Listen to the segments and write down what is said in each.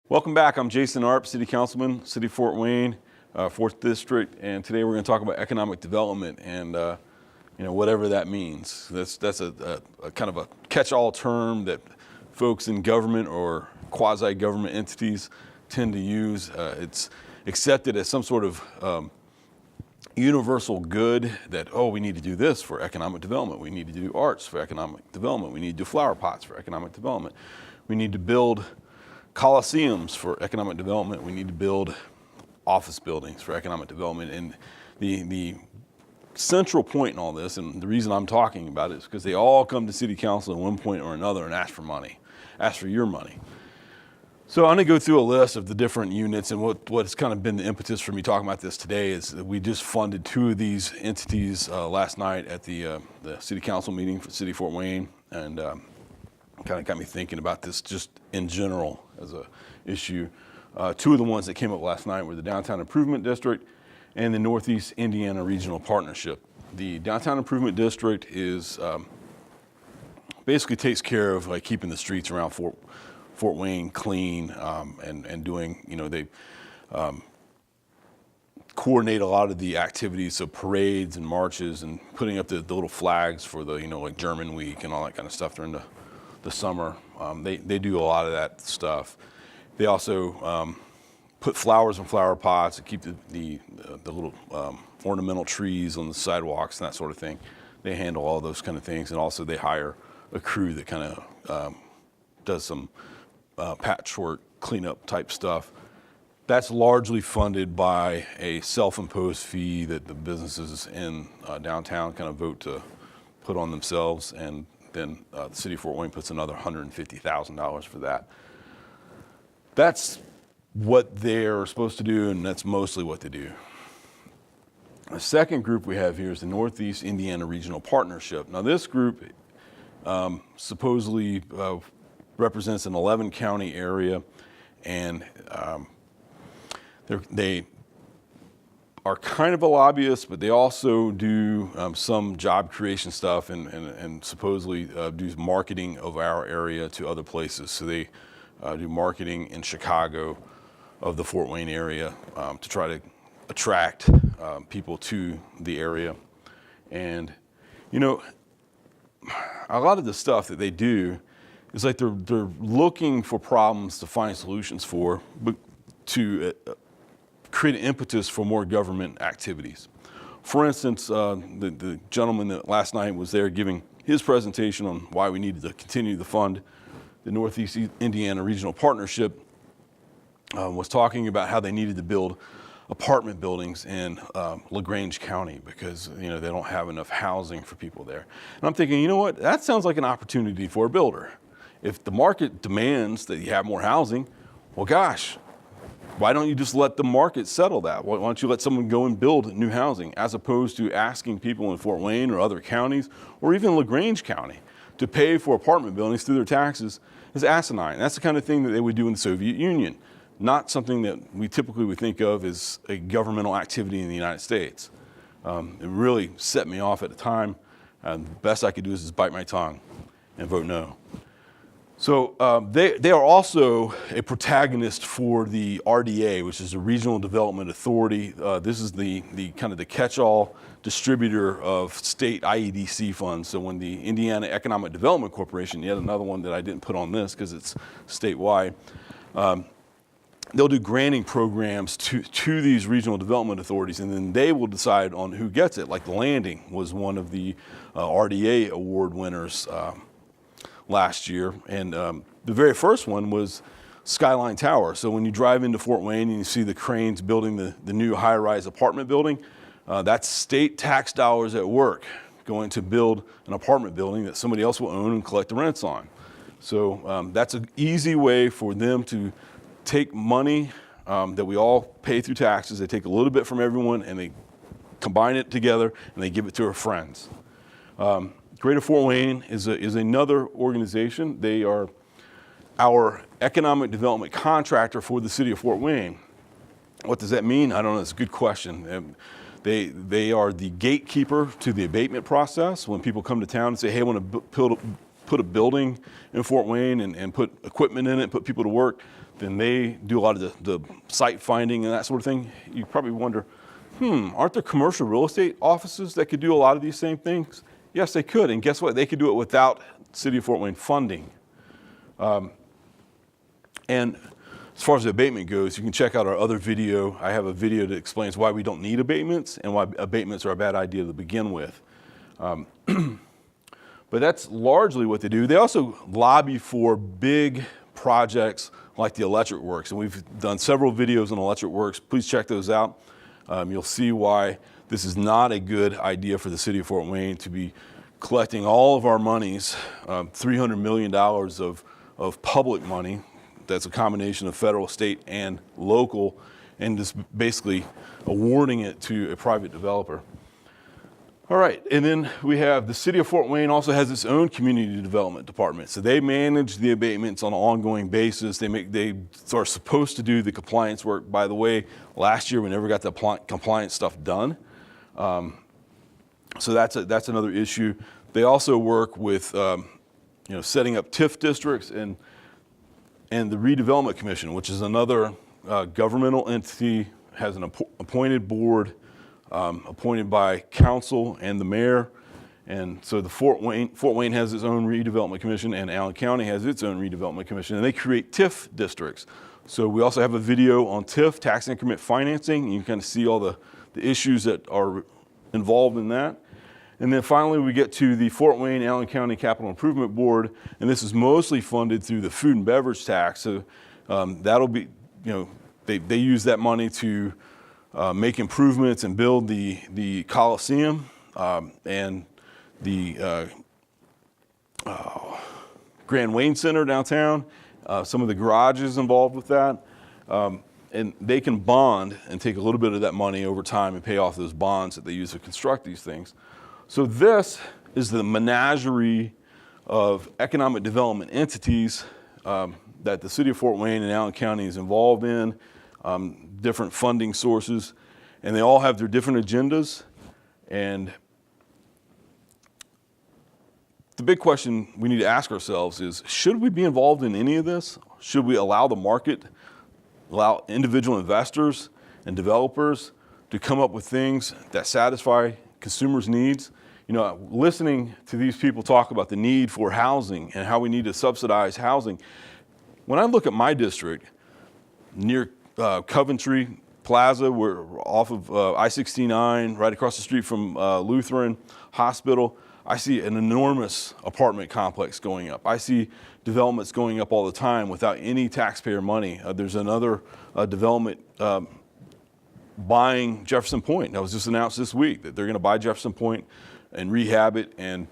Welcome back. I'm Jason Arp, City Councilman, City of Fort Wayne, 4th District, and today we're going to talk about economic development and whatever that means. That's a kind of a catch-all term that folks in government or quasi-government entities tend to use. It's accepted as some sort of universal good that, we need to do this for economic development. We need to do arts for economic development. We need to do flower pots for economic development. We need to build coliseums for economic development. We need to build office buildings for economic development. And the central point in all this, and the reason I'm talking about it, is because they all come to City Council at one point or another and ask for money, ask for your money. So I'm going to go through a list of the different units, and what's kind of been the impetus for me talking about this today is that we just funded 2 of these entities last night at the City Council meeting for City of Fort Wayne, and kind of got me thinking about this just in general as a issue. 2 of the ones that came up last night were the Downtown Improvement District and the Northeast Indiana Regional Partnership. The Downtown Improvement District is basically takes care of keeping the streets around Fort Wayne clean and doing, they coordinate a lot of the activities, so parades and marches and putting up the little flags for the, like German Week and all that kind of stuff during the summer. They do a lot of that stuff. They also put flowers in flower pots to keep the little ornamental trees on the sidewalks and that sort of thing. They handle all those kind of things, and also they hire a crew that kind of does some patchwork cleanup type stuff. That's largely funded by a self-imposed fee that the businesses in downtown kind of vote to put on themselves, and then the City of Fort Wayne puts another $150,000 for that. That's what they're supposed to do, and that's mostly what they do. The second group we have here is the Northeast Indiana Regional Partnership. Now this group supposedly represents an 11-county area, and they are kind of a lobbyist, but they also do some job creation stuff and supposedly do marketing of our area to other places. So they do marketing in Chicago of the Fort Wayne area to try to attract people to the area. And, a lot of the stuff that they do is like they're looking for problems to find solutions for, but to create an impetus for more government activities. For instance, the gentleman that last night was there giving his presentation on why we needed to continue to fund the Northeast Indiana Regional Partnership was talking about how they needed to build apartment buildings in LaGrange County because they don't have enough housing for people there. And I'm thinking, you know what, that sounds like an opportunity for a builder. If the market demands that you have more housing, well gosh, why don't you just let the market settle that? Why don't you let someone go and build new housing as opposed to asking people in Fort Wayne or other counties or even LaGrange County to pay for apartment buildings through their taxes is asinine. That's the kind of thing that they would do in the Soviet Union, not something that we typically would think of as a governmental activity in the United States. It really set me off at the time. The best I could do is just bite my tongue and vote no. So they are also a protagonist for the RDA, which is the Regional Development Authority. This is the kind of the catch-all distributor of state IEDC funds. So when the Indiana Economic Development Corporation, yet another one that I didn't put on this because it's statewide, they'll do granting programs to these regional development authorities, and then they will decide on who gets it. Like the Landing was one of the RDA award winners last year, and the very first one was Skyline Tower. So when you drive into Fort Wayne and you see the cranes building the new high-rise apartment building, that's state tax dollars at work going to build an apartment building that somebody else will own and collect the rents on. So that's an easy way for them to take money that we all pay through taxes. They take a little bit from everyone and they combine it together and they give it to our friends. Greater Fort Wayne is another organization. They are our economic development contractor for the city of Fort Wayne. What does that mean? I don't know. It's a good question. They are the gatekeeper to the abatement process. When people come to town and say, hey, I want to put a building in Fort Wayne and put equipment in it, put people to work, then they do a lot of the site finding and that sort of thing. You probably wonder, aren't there commercial real estate offices that could do a lot of these same things? Yes, they could, and guess what? They could do it without City of Fort Wayne funding. And as far as the abatement goes, you can check out our other video. I have a video that explains why we don't need abatements and why abatements are a bad idea to begin with. But that's largely what they do. They also lobby for big projects like the electric works, and we've done several videos on electric works. Please check those out. You'll see why this is not a good idea for the City of Fort Wayne to be collecting all of our monies, $300 million of public money. That's a combination of federal, state, and local, and just basically awarding it to a private developer. All right, and then we have the City of Fort Wayne also has its own community development department. So they manage the abatements on an ongoing basis. They are supposed to do the compliance work. By the way, last year we never got the compliance stuff done. So that's another issue. They also work with setting up TIF districts and the Redevelopment Commission, which is another governmental entity, has an appointed board. Appointed by council and the mayor, and so the Fort Wayne has its own redevelopment commission, and Allen County has its own redevelopment commission, and they create TIF districts. So we also have a video on TIF, tax increment financing. You can kind of see all the issues that are involved in that. And then finally we get to the Fort Wayne Allen County Capital Improvement Board, and this is mostly funded through the food and beverage tax. So that'll be, they use that money to make improvements and build the Coliseum and the Grand Wayne Center downtown, some of the garages involved with that. And they can bond and take a little bit of that money over time and pay off those bonds that they use to construct these things. So this is the menagerie of economic development entities that the City of Fort Wayne and Allen County is involved in. Different funding sources, and they all have their different agendas. And the big question we need to ask ourselves is, should we be involved in any of this? Should we allow the market, allow individual investors and developers to come up with things that satisfy consumers' needs? Listening to these people talk about the need for housing and how we need to subsidize housing, when I look at my district near Coventry Plaza, we're off of I-69, right across the street from Lutheran Hospital. I see an enormous apartment complex going up. I see developments going up all the time without any taxpayer money. There's another development buying Jefferson Point. That was just announced this week that they're going to buy Jefferson Point and rehab it. And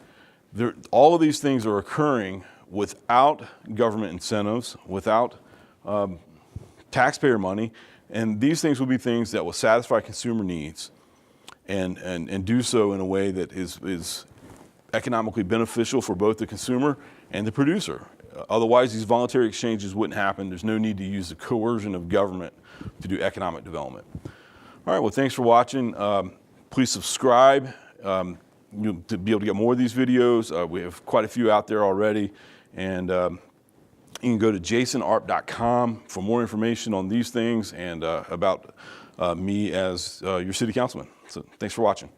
all of these things are occurring without government incentives, without taxpayer money, and these things will be things that will satisfy consumer needs and do so in a way that is economically beneficial for both the consumer and the producer. Otherwise, these voluntary exchanges wouldn't happen. There's no need to use the coercion of government to do economic development. All right, well, thanks for watching. Please subscribe to be able to get more of these videos. We have quite a few out there already, and you can go to jasonarp.com for more information on these things and about me as your city councilman. So thanks for watching.